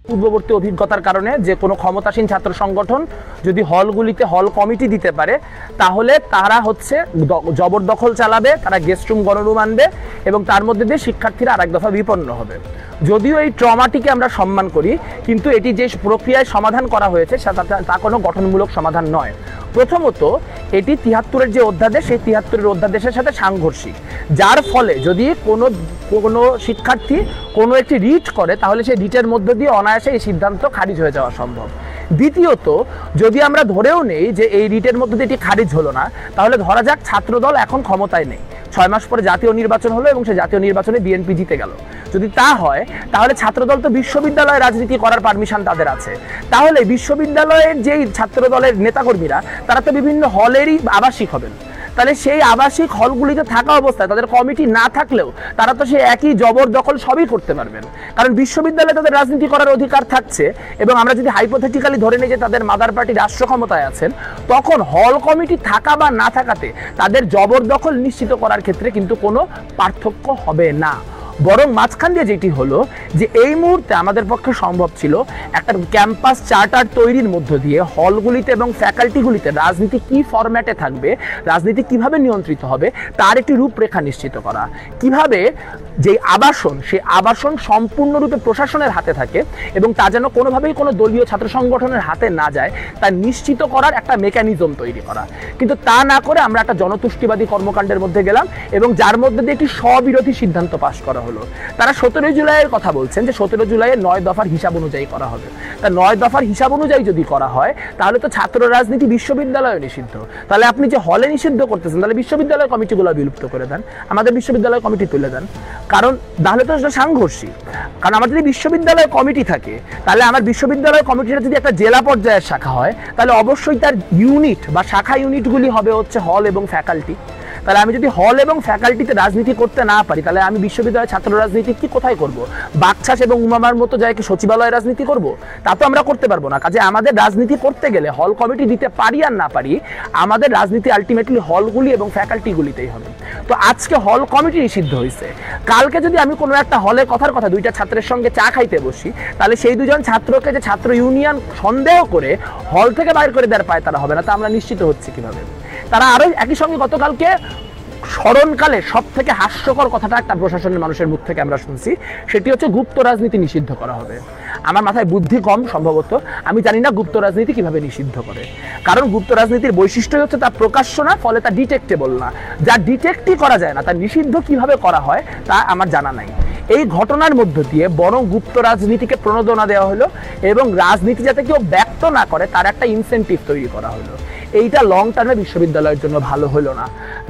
পূর্ববর্তী অভিজ্ঞতার কারণে যে কোনো ক্ষমতাসীন ছাত্র সংগঠন যদি হলগুলিতে হল কমিটি দিতে পারে তাহলে তারা হচ্ছে জবরদখল চালাবে, তারা গেস্টরুম গণরুম আনবে এবং তার মধ্যে দিয়ে শিক্ষার্থীরা আরেক দফা বিপন্ন হবে। যদিও এই ট্রমাটিকে আমরা সম্মান করি, কিন্তু এটি যে প্রক্রিয়ায় সমাধান করা হয়েছে তা কোনো গঠনমূলক সমাধান নয়। প্রথমত এটি ৭৩-এর যে অধ্যাদেশ, সেই ৭৩-এর অধ্যাদেশের সাথে সাংঘর্ষিক, যার ফলে যদি কোনো শিক্ষার্থী কোনো একটি রিট করে তাহলে সেই রিটের মধ্য দিয়ে অনায়াসে এই সিদ্ধান্ত খারিজ হয়ে যাওয়া সম্ভব। দ্বিতীয়ত, যদি আমরা ধরেও নেই যে এই রিটের মধ্যে দিয়ে এটি খারিজ হলো না, তাহলে ধরা যাক ছাত্রদল এখন ক্ষমতায় নেই, ৬ মাস পরে জাতীয় নির্বাচন হলো এবং সেই জাতীয় নির্বাচনে বিএনপি জিতে গেল। যদি তা হয় তাহলে ছাত্রদল তো বিশ্ববিদ্যালয়ে রাজনীতি করার পারমিশন তাদের আছে, তাহলে বিশ্ববিদ্যালয়ের যেই ছাত্রদলের নেতাকর্মীরা তারা তো বিভিন্ন হলেরই আবাসিক হবেন, তাহলে সেই আবাসিক হলগুলিতে থাকা অবস্থায় তাদের কমিটি না থাকলেও তারা তো সেই একই জবরদখল সবই করতে পারবেন, কারণ বিশ্ববিদ্যালয়ে তাদের রাজনীতি করার অধিকার থাকছে। এবং আমরা যদি হাইপোথেটিক্যালি ধরে নিই যে তাদের মাদার পার্টি রাষ্ট্র ক্ষমতায় আছেন, তখন হল কমিটি থাকা বা না থাকাতে তাদের জবরদখল নিশ্চিত করার ক্ষেত্রে কিন্তু কোনো পার্থক্য হবে না। বরং মাঝখান দিয়ে যেটি হলো যে এই মুহূর্তে আমাদের পক্ষে সম্ভব ছিল একটা ক্যাম্পাস চার্টার তৈরির মধ্য দিয়ে হলগুলিতে এবং ফ্যাকাল্টিগুলিতে রাজনীতি কি ফরম্যাটে থাকবে, রাজনীতি কিভাবে নিয়ন্ত্রিত হবে তার একটি রূপরেখা নিশ্চিত করা, কিভাবে যে আবাসন সেই আবাসন সম্পূর্ণরূপে প্রশাসনের হাতে থাকে এবং তা যেন কোনোভাবেই কোনো দলীয় ছাত্র সংগঠনের হাতে না যায় তা নিশ্চিত করার একটা মেকানিজম তৈরি করা। কিন্তু তা না করে আমরা একটা জনতুষ্টিবাদী কর্মকাণ্ডের মধ্যে গেলাম এবং যার মধ্যে দিয়ে একটি স্ববিরোধী সিদ্ধান্ত পাশ করা হলো। তারা ১৭ জুলাইয়ের কথা বলছেন যে ১৭ জুলাইয়ের ৯ দফার হিসাব অনুযায়ী করা হবে। তা ৯ দফার হিসাব অনুযায়ী যদি করা হয় তাহলে তো ছাত্র রাজনীতি বিশ্ববিদ্যালয়ে নিষিদ্ধ। তাহলে আপনি যে হলে নিষিদ্ধ করতেছেন তাহলে বিশ্ববিদ্যালয় কমিটিগুলো বিলুপ্ত করে দেন, আমাদের বিশ্ববিদ্যালয় কমিটি তুলে দেন, কারণ তাহলে তো সেটা সাংঘর্ষিক। কারণ আমার যদি বিশ্ববিদ্যালয় কমিটি থাকে তাহলে আমার বিশ্ববিদ্যালয় কমিটিটা যদি একটা জেলা পর্যায়ের শাখা হয় তাহলে অবশ্যই তার ইউনিট বা শাখা ইউনিটগুলি হবে হচ্ছে হল এবং ফ্যাকাল্টি। তাহলে আমি যদি হল এবং ফ্যাকাল্টিতে রাজনীতি করতে না পারি তাহলে আমি বিশ্ববিদ্যালয়ের ছাত্র রাজনীতি কি কোথায় করব? বাকছাস এবং উমামার মতো যায় কি সচিবালয়ে রাজনীতি করব? তা তো আমরা করতে পারবো না। কাজে আমাদের রাজনীতি করতে গেলে হল কমিটি দিতে পারি আর না পারি, আমাদের রাজনীতি আলটিমেটলি হলগুলি এবং ফ্যাকাল্টিগুলিতেই হবে। তো আজকে হল কমিটি নিষিদ্ধ হয়েছে, কালকে যদি আমি কোনো একটা হলের কথার কথা দুইটা ছাত্রের সঙ্গে চা খাইতে বসি তাহলে সেই দুজন ছাত্রকে যে ছাত্র ইউনিয়ন সন্দেহ করে হল থেকে বাইর করে দেওয়ার পায় তারা হবে না, তা আমরা নিশ্চিত হচ্ছে কিভাবে? তারা আরো একই সঙ্গে গতকালকে স্মরণকালে সব থেকে হাস্যকর কথাটা একটা প্রশাসনের মানুষের মুখ থেকে আমরা শুনছি, সেটি হচ্ছে গুপ্ত রাজনীতি নিষিদ্ধ করা হবে। আমার মাথায় বুদ্ধি কম সম্ভবত, আমি জানি না গুপ্ত রাজনীতি কিভাবে নিষিদ্ধ করে, কারণ গুপ্ত রাজনীতির বৈশিষ্ট্য হচ্ছে তা প্রকাশ্য না, ফলে তা ডিটেক্টেবল না। যা ডিটেক্টই করা যায় না তা নিষিদ্ধ কিভাবে করা হয় তা আমার জানা নাই। এই ঘটনার মধ্য দিয়ে বরং গুপ্ত রাজনীতিকে প্রণোদনা দেওয়া হলো এবং রাজনীতি যাতে কেউ ব্যক্ত না করে তার একটা ইনসেন্টিভ তৈরি করা হলো। এইটা লং টার্মে বিশ্ববিদ্যালয়ের জন্য ভালো হলো না।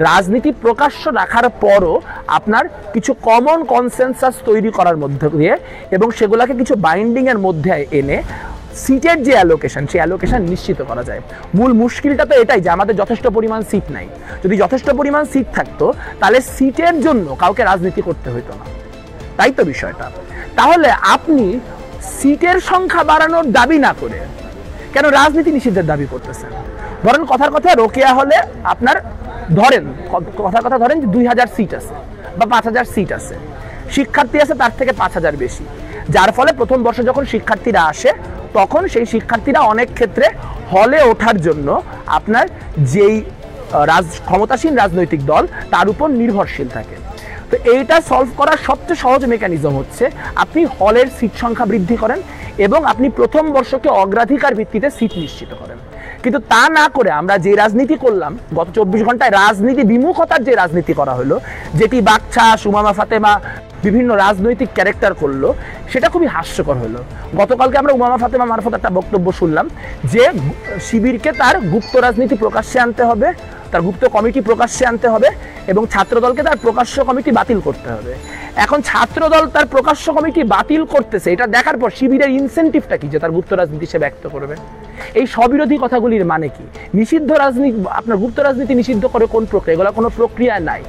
রাজনীতি প্রকাশ্য রাখার পরও আপনার কিছু কমন কনসেনসাস তৈরি করার মধ্য দিয়ে এবং সেগুলোকে কিছু বাইন্ডিংয়ের মধ্যে এনে সিটের যে অ্যালোকেশন সেই অ্যালোকেশন নিশ্চিত করা যায়। মূল মুশকিলটা তো এটাই যে আমাদের যথেষ্ট পরিমাণ সিট নাই। যদি যথেষ্ট পরিমাণ সিট থাকতো তাহলে সিটের জন্য কাউকে রাজনীতি করতে হতো না, তাই তো বিষয়টা। তাহলে আপনি সিটের সংখ্যা বাড়ানোর দাবি না করে কেন রাজনীতি নিষিদ্ধের দাবি করতেছেন? ধরেন কথার কথা রোকেয়া হলে আপনার কথার কথা ধরেন যে ২০০০ সিট আছে বা ৫০০০ সিট আছে, শিক্ষার্থী আছে তার থেকে ৫০০০ বেশি, যার ফলে প্রথম বর্ষে যখন শিক্ষার্থীরা আসে তখন সেই শিক্ষার্থীরা অনেক ক্ষেত্রে হলে ওঠার জন্য আপনার যেই ক্ষমতাসীন রাজনৈতিক দল তার উপর নির্ভরশীল থাকে। তো এইটা সলভ করার সবচেয়ে সহজ মেকানিজম হচ্ছে আপনি হলের সিট সংখ্যা বৃদ্ধি করেন এবং আপনি প্রথম বর্ষকে অগ্রাধিকার ভিত্তিতে সিট নিশ্চিত করেন। কিন্তু তা না করে আমরা যে রাজনীতি করলাম গত ২৪ ঘন্টায়, রাজনীতি বিমুখতার যে রাজনীতি করা হলো, যেটি বাকছাস, উমামা ফাতেমা বিভিন্ন রাজনৈতিক ক্যারেক্টার করলো, সেটা খুবই হাস্যকর হলো। গতকালকে আমরা উমামা ফাতেমা মারফত একটা বক্তব্য শুনলাম যে শিবিরকে তার গুপ্ত রাজনীতি প্রকাশ্যে আনতে হবে, তার গুপ্ত কমিটি প্রকাশ্যে আনতে হবে এবং ছাত্রদলকে তার প্রকাশ্য কমিটি বাতিল করতে হবে। এখন ছাত্রদল তার প্রকাশ্য কমিটি বাতিল করতেছে, এটা দেখার পর শিবিরের ইনসেন্টিভটা কি যে তার গুপ্ত রাজনীতি সে ব্যক্ত করবে? এই স্ববিরোধী কথাগুলির মানে কি? নিষিদ্ধ রাজনীতি, আপনার গুপ্ত রাজনীতি নিষিদ্ধ করে কোন প্রক্রিয়া? এগুলো কোনো প্রক্রিয়া নাই।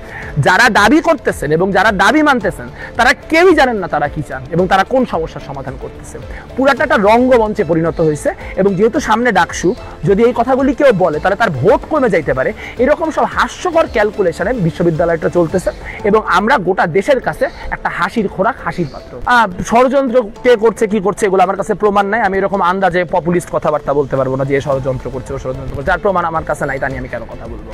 যারা দাবি করতেছেন এবং যারা দাবি মানতেছেন তারা কেউই জানেন না তারা কি চান এবং তারা কোন সমস্যার সমাধান করতেছে। পুরাটা একটা রঙ্গমঞ্চে পরিণত হয়েছে এবং যেহেতু সামনে ডাকসু, যদি এই কথাগুলি কেউ বলে তাহলে তার ভোট কমে যাইতে পারে, এরকম সব হাস্যকর ক্যালকুলেশনে বিশ্ববিদ্যালয়টা চলতেছে এবং আমরা গোটা দেশের কাছে একটা হাসির খোরাক, হাসির পাত্র। ষড়যন্ত্র কে করছে কি করছে এগুলো আমার কাছে প্রমাণ নাই। আমি এরকম আন্দাজে পপুলিস্ট কথাবার্তা বলতে পারবো না যে ষড়যন্ত্র করছে ও ষড়যন্ত্র করছে, আর প্রমাণ আমার কাছে নাই, তা নিয়ে আমি কেন কথা বলবো।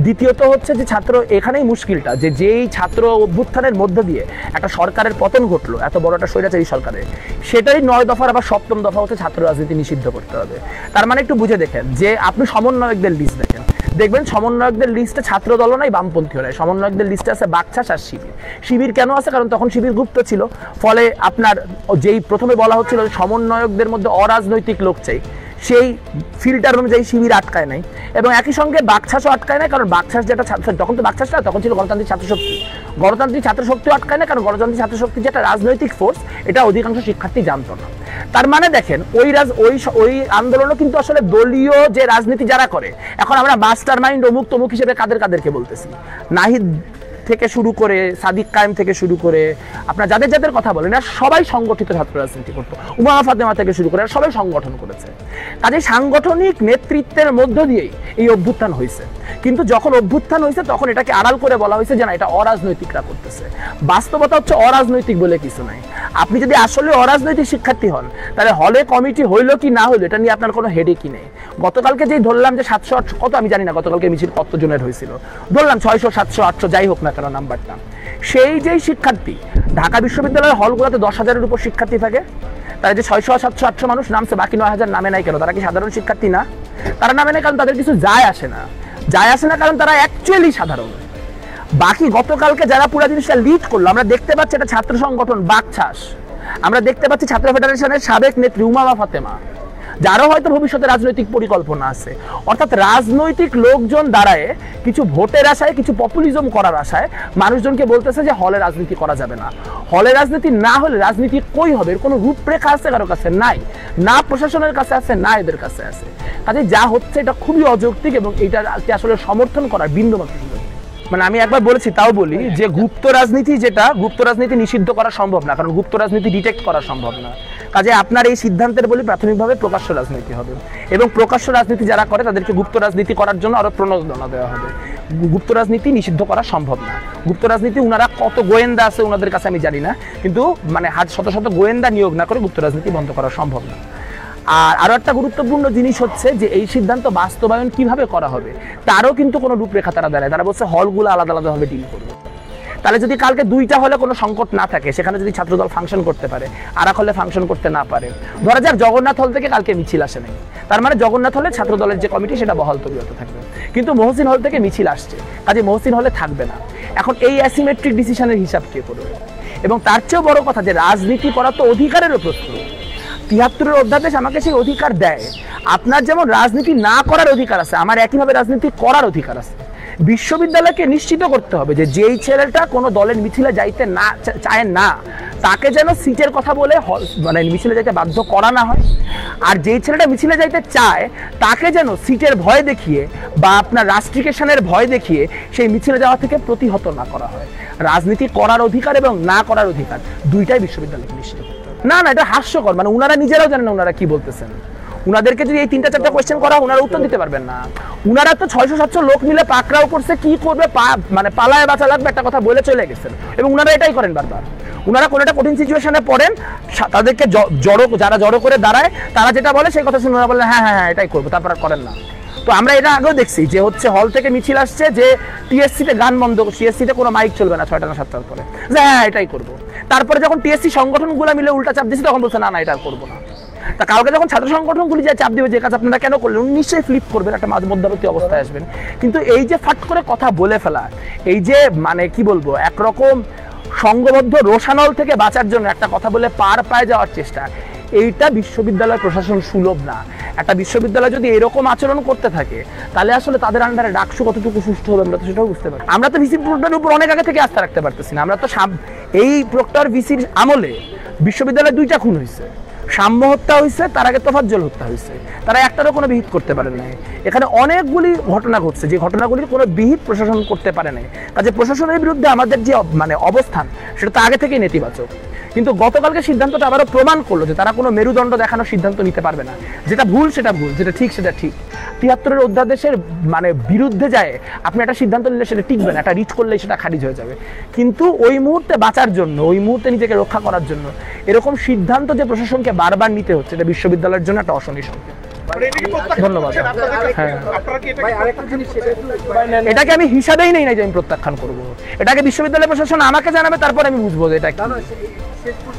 দ্বিতীয়ত হচ্ছে যে ছাত্র, এখানেই মুশকিলটা, যে যেই ছাত্র অভ্যুত্থানের মধ্য দিয়ে একটা সরকারের পতন ঘটলো, এত বড় একটা স্বৈরাচারী সরকারের, সেটাই 9 দফার আবার 7ম দফা হচ্ছে ছাত্র রাজনীতি নিষিদ্ধ করতে হবে। তার মানে একটু বুঝে দেখেন যে আপনি সমন্বয়কদের লিস্ট দেখেন, দেখবেন সমন্বয়কদের লিস্টে ছাত্র দল নাই, বামপন্থীও নাই, সমন্বয়কদের লিস্টে আছে বাকছাস আর শিবির। শিবির কেন আছে? কারণ তখন শিবির গুপ্ত ছিল, ফলে আপনার যেই প্রথমে বলা হচ্ছিল সমন্বয়কদের মধ্যে অরাজনৈতিক লোক চাই, সেই ফিল্টার অনুযায়ী শিবির আটকায় নাই এবং একই সঙ্গে বাকছাসও আটকায় নাই, কারণ বাকছাস যেটা তখন তো বাকছাস না, তখন ছিল গণতান্ত্রিক ছাত্রশক্তি, গণতান্ত্রিক ছাত্রশক্তিও আটকায় না, কারণ গণতান্ত্রিক ছাত্রশক্তি যেটা রাজনৈতিক ফোর্স, এটা অধিকাংশ শিক্ষার্থী জানতো না। তার মানে দেখেন ওই আন্দোলনও কিন্তু আসলে দলীয় যে রাজনীতি যারা করে, এখন আমরা মাস্টার মাইন্ড অমুক তমুক হিসেবে কাদেরকে বলতেছি, নাহিদ থেকে শুরু করে সাদিক কায়েম থেকে শুরু করে আপনার যাদের যাদের কথা বলেন, এরা সবাই সংগঠিত ছাত্র রাজনীতি করতো, উমা ফাতেমা থেকে শুরু করে সবাই সংগঠন করেছে। কাজে সাংগঠনিক নেতৃত্বের মধ্য দিয়েই এই অভ্যুত্থান হয়েছে। কিন্তু যখন অভ্যুত্থান হয়েছে তখন এটাকে আড়াল করে বলা হয়েছে যে না, এটা অরাজনৈতিকরা করতেছে। বাস্তবতা হচ্ছে অরাজনৈতিক বলে কিছু নাই। আপনি যদি আসলে অরাজনৈতিক শিক্ষার্থী হন, তাহলে হলে কমিটি হইলো কি না হইলো এটা নিয়ে আপনার কোনো হেডেকই নেই। গতকালকে যেই ধরলাম যে 700 কত আমি জানি না গতকালকে মিছিল কত জনের হয়েছিল, ধরলাম 600 700 800 যাই হোক না কেন নাম্বারটা, সেই যেই শিক্ষার্থী ঢাকা বিশ্ববিদ্যালয়ের হলগুলোতে 10,000-এর উপর শিক্ষার্থী থাকে, তারা যে 600 700 800 মানুষ নামছে, বাকি 9,000 নামে নাই কেন? তারা কি সাধারণ শিক্ষার্থী না? তারা নামে নাই কারণ তাদের কিছু যায় আসে না কারণ তারা অ্যাকচুয়ালি সাধারণ। বাকি গতকালকে যারা পুরো জিনিসটা লিড করলো, আমরা দেখতে পাচ্ছি এটা ছাত্র সংগঠন বাকছাস, আমরা দেখতে পাচ্ছি ছাত্র ফেডারেশনের সাবেক নেত্রী উমা ফাতেমা, যারও হয়তো ভবিষ্যতে রাজনৈতিক পরিকল্পনা আছে। অর্থাৎ রাজনৈতিক লোকজন দাঁড়ায় কিছু ভোটের আশায়, কিছু পপুলিজম করার আশায় মানুষজনকে বলতেছে যে হলে রাজনীতি করা যাবে না। হলে রাজনীতি না হলে রাজনীতি কই হবে? এর কোনো রূপরেখা আছে কারো কাছে? নাই, না প্রশাসনের কাছে আছে, না এদের কাছে আছে। কাজে যা হচ্ছে এটা খুবই অযৌক্তিক এবং এটা আসলে সমর্থন করার বিন্দুমাত্র সুযোগ নেই। মানে আমি একবার বলেছি, তাও বলি যে গুপ্ত রাজনীতি নিষিদ্ধ করা সম্ভব না, কারণ গুপ্ত রাজনীতি ডিটেক্ট করা সম্ভব না। কাজে আপনার এই সিদ্ধান্তের বলি প্রাথমিকভাবে প্রকাশ্য রাজনীতি হবে এবং প্রকাশ্য রাজনীতি যারা করে তাদেরকে গুপ্ত রাজনীতি করার জন্য আরো প্রণোদনা দেওয়া হবে। গুপ্ত রাজনীতি নিষিদ্ধ করা সম্ভব না। গুপ্ত রাজনীতি উনারা কত গোয়েন্দা আছে ওনাদের কাছে আমি জানি না, কিন্তু মানে শত শত গোয়েন্দা নিয়োগ না করে গুপ্ত রাজনীতি বন্ধ করা সম্ভব না। আর আরো একটা গুরুত্বপূর্ণ জিনিস হচ্ছে যে এই সিদ্ধান্ত বাস্তবায়ন কিভাবে করা হবে তারও কিন্তু কোনো রূপরেখা তারা দেয়। তারা বলছে হলগুলো আলাদা আলাদাভাবে ডিল করবে। তাহলে যদি কালকে 2টা হলে কোনো সংকট না থাকে, সেখানে যদি ছাত্রদল ফাংশন করতে পারে, আর এক হলে ফাংশন করতে না পারে, ধরা যাক জগন্নাথ হল থেকে কালকে মিছিল আসে নাই, তার মানে জগন্নাথ হলে ছাত্রদলের যে কমিটি সেটা বহাল তবিয়ত থাকবে, কিন্তু মহসিন হল থেকে মিছিল আসছে, কাজে মহসিন হলে থাকবে না। এখন এই অ্যাসিমেট্রিক ডিসিশনের হিসাব কে করবে? এবং তার চেয়েও বড় কথা যে রাজনীতি করা তো অধিকারেরও প্রশ্ন। 73-এর অধ্যাদেশ আমাকে সেই অধিকার দেয়। আপনার যেমন রাজনীতি না করার অধিকার আছে, আমার একইভাবে রাজনীতি করার অধিকার আছে। বিশ্ববিদ্যালয়কে নিশ্চিত করতে হবে যে যেই ছেলেটা কোনো দলের মিছিলে যাইতে না চায় না, তাকে যেন সিটের কথা বলে মানে মিছিলে যাইতে বাধ্য করা না হয়, আর যেই ছেলেটা মিছিলে যাইতে চায় তাকে যেন সিটের ভয় দেখিয়ে বা আপনার রাস্ট্রিকেশনের ভয় দেখিয়ে সেই মিছিলে যাওয়া থেকে প্রতিহত না করা হয়। রাজনীতি করার অধিকার এবং না করার অধিকার দুইটাই বিশ্ববিদ্যালয়কে নিশ্চিত করতে হবে। না না, এটা হাস্যকর, মানে উনারা নিজেরাও জানেন না উনারা কি বলতেছেন। উনাদেরকে যদি এই 3টা-4টা কোয়েশ্চেন করা, উনারা উত্তর দিতে পারবেন না। উনারা তো 600-700 লোক মিলে পাকড়াও করছে, কি করবে মানে পালায় বাঁচা লাগবে একটা কথা বলে চলে গেছেন, এবং উনারা এটাই করেন বারবার। উনারা কোনো একটা কঠিন সিচুয়েশনে পড়েন, তাদেরকে যারা জড়ো করে দাঁড়ায় তারা যেটা বলে সেই কথা শুনে ওনারা বলেন হ্যাঁ হ্যাঁ এটাই করবো, তারপর আর করেন না। তো আমরা এটা আগেও দেখছি যে হচ্ছে হল থেকে মিছিল আসছে যে টিএসসিতে গান বন্ধ, টিএসসিতে কোনো মাইক চলবে না 6টা না 7টার পরে, যে হ্যাঁ এটাই করবো। তারপরে যখন টিএসসি সংগঠনগুলো মিলে উল্টা চাপ দিচ্ছে তখন বলছে না না এটা করবো না। তা কালকে যখন ছাত্র সংগঠনগুলি যে চাপ দিবে যে কাজ আপনারা কেন করলেন, উনি নিশ্চয়ই ফ্লিপ করবেন, একটা মধ্যবর্তী অবস্থায় আসবেন। কিন্তু এই যে ফাট করে কথা বলে ফেলা, এই যে মানে কি বলবো একরকম সংঘবদ্ধ রোষানল থেকে বাঁচার জন্য একটা কথা বলে পার পায়ে যাওয়ার চেষ্টা, এইটা বিশ্ববিদ্যালয় প্রশাসন সুলভ না। একটা বিশ্ববিদ্যালয় যদি এরকম আচরণ করতে থাকে তাহলে আসলে তাদের আন্ডারে ডাকসু কতটুকু সুষ্ঠু হবে আমরা তো সেটাও বুঝতে পারি। আমরা তো ভিসি প্রক্টরের উপর অনেক আগে থেকে আস্থা রাখতে পারতেছি না। আমরা তো এই প্রক্টর ভিসির আমলে বিশ্ববিদ্যালয়ে 2টা খুন হয়েছে, সাম্য হত্যা হয়েছে, তার আগে তোফাজ্জল হত্যা হয়েছে, তারা একটারও কোনো বিহিত করতে পারে নাই। এখানে অনেকগুলি ঘটনা ঘটছে যে ঘটনাগুলির কোনো বিহিত প্রশাসন করতে পারে নাই। কাজে প্রশাসনের বিরুদ্ধে আমাদের যে অবস্থান সেটা তো আগে থেকেই নেতিবাচক। কিন্তু গতকালকে সিদ্ধান্তটা আবারও প্রমাণ করলো যে তারা কোনো মেরুদণ্ড দেখানোর সিদ্ধান্ত নিতে পারবে না। যেটা ভুল সেটা ভুল, যেটা ঠিক সেটা ঠিক। ৭৩-এর অধ্যাদেশের বিরুদ্ধে যায় আপনি একটা সিদ্ধান্ত নিলে সেটা টিকবে না, একটা রিচ করলেই সেটা খারিজ হয়ে যাবে। কিন্তু ওই মুহূর্তে বাঁচার জন্য, ওই মুহূর্তে নিজেকে রক্ষা করার জন্য এরকম সিদ্ধান্ত যে প্রশাসনকে বারবার নিতে হচ্ছে, এটা বিশ্ববিদ্যালয়ের জন্য একটা অশনি সংকেত। ধন্যবাদ। হ্যাঁ, এটাকে আমি হিসাবেই নেই না যে আমি প্রত্যাখ্যান করবো। এটাকে বিশ্ববিদ্যালয় প্রশাসন আমাকে জানাবে, তারপর আমি বুঝবো যে এটা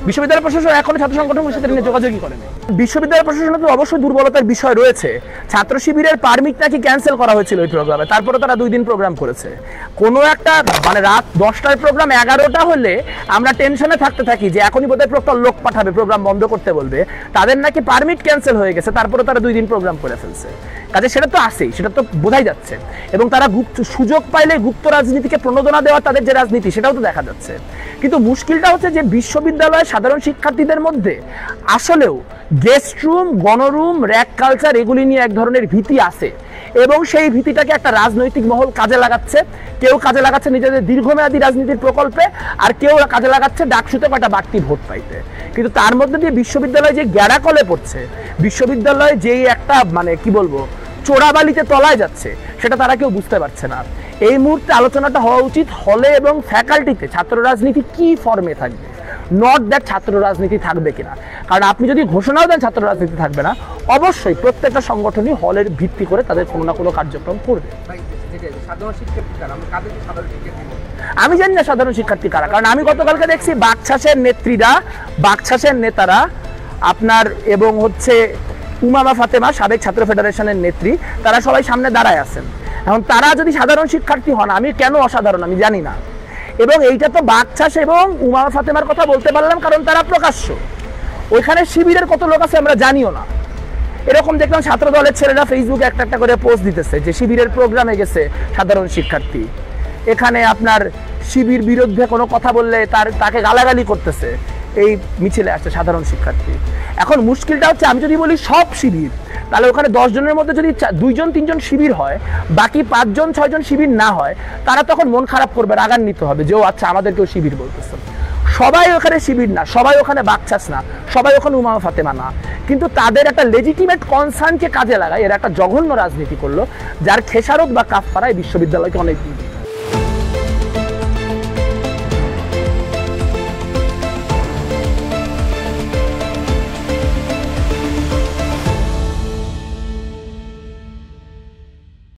বিশ্ববিদ্যালয় প্রশাসন এখনো ছাত্র সংগঠনের সাথে যোগাযোগই করেনি। বিশ্ববিদ্যালয় প্রশাসনের তো অবশ্যই দুর্বলতার বিষয় রয়েছে। ছাত্র শিবিরের পারমিট নাকি ক্যান্সেল করা হয়েছিল ওই প্রোগ্রামে, তারপরে তারা 2 দিন প্রোগ্রাম করেছে। কোনো একটা রাত 10টার প্রোগ্রাম 11টা হলে আমরা টেনশনে থাকতে থাকি যে এখনই বোধহয় প্রক্টর লোক পাঠাবে, প্রোগ্রাম বন্ধ করতে বলবে। তাদের নাকি পারমিট ক্যান্সেল হয়ে গেছে, তারপরে তারা 2 দিন প্রোগ্রাম করে ফেলছে। কাজে সেটা তো আসেই, সেটা তো বোঝাই যাচ্ছে। এবং তারা সুযোগ পাইলে গুপ্ত রাজনীতিকে প্রণোদনা দেওয়ার তাদের যে রাজনীতি, সেটাও তো দেখা যাচ্ছে। কিন্তু মুশকিলটা হচ্ছে যে বিশ্ববিদ্যালয়ের সাধারণ শিক্ষার্থীদের মধ্যে আসলেও গেস্ট রুম, গণরুম, র্যাক কালচার এগুলি নিয়ে এক ধরনের ভীতি আছে, এবং সেই ভীতিটাকে একটা রাজনৈতিক মহল কাজে লাগাচ্ছে। কেউ কাজে লাগাচ্ছে নিজেদের দীর্ঘমেয়াদী রাজনীতির প্রকল্পে, আর কেউ কাজে লাগাচ্ছে ডাকসুতে একটা বাড়তি ভোট পাইতে। কিন্তু তার মধ্যে দিয়ে বিশ্ববিদ্যালয় যে গ্যাড়াকলে পড়ছে, বিশ্ববিদ্যালয় যেই একটা কি বলবো চোরাবালিতে তলায় যাচ্ছে, সেটা তারা কেউ বুঝতে পারছে না। এই মুহূর্তে আলোচনাটা হওয়া উচিত হলে এবং ফ্যাকাল্টিতে ছাত্র রাজনীতি কি ফর্মে থাকবে, নট দ্যাট ছাত্র রাজনীতি থাকবে কিনা। কারণ আপনি যদি ঘোষণাও দেন ছাত্র রাজনীতি থাকবে না, অবশ্যই প্রত্যেকটা সংগঠনই হলের ভিত্তি করে তাদের কোনো না কোনো কার্যক্রম করবে। আমি জানি না সাধারণ শিক্ষার্থী কারা, কারণ আমি গতকালকে দেখছি বাকছাসের নেতারা আপনার এবং উমামা ফাতেমা, সাবেক ছাত্র ফেডারেশনের নেত্রী, তারা সবাই সামনে দাঁড়ায় আছেন। এখন তারা যদি সাধারণ শিক্ষার্থী হন, আমি কেন অসাধারণ আমি জানি না। এবং এইটা তো বাকছাস এবং উমামা ফাতেমার কথা বলতে পারলাম কারণ তারা প্রকাশ্য। ওইখানে শিবিরের কত লোক আছে আমরা জানিও না। এরকম দেখলাম ছাত্র দলের ছেলেরা ফেসবুকে একটা করে পোস্ট দিতেছে যে শিবিরের প্রোগ্রামে গেছে সাধারণ শিক্ষার্থী। এখানে আপনার শিবির বিরুদ্ধে কোনো কথা বললে তাকে গালাগালি করতেছে, এই মিছিলে আসছে সাধারণ শিক্ষার্থী। এখন মুশকিলটা হচ্ছে, আমি যদি বলি সব শিবির, তাহলে ওখানে 10 জনের মধ্যে যদি 2 জন 3 জন শিবির হয়, বাকি 5 জন 6 জন শিবির না হয়, তারা তখন মন খারাপ করবে, রাগান্বিত হবে যে ও আচ্ছা আমাদেরকেও শিবির বলতেছে। সবাই ওখানে শিবির না, সবাই ওখানে বাকছাস না, সবাই ওখানে উমামা ফাতেমা না, কিন্তু তাদের একটা লেজিটিমেট কনসার্নকে কাজে লাগায় এরা একটা জঘন্য রাজনীতি করলো, যার খেসারত বা কাফফারা এই বিশ্ববিদ্যালয়কে অনেক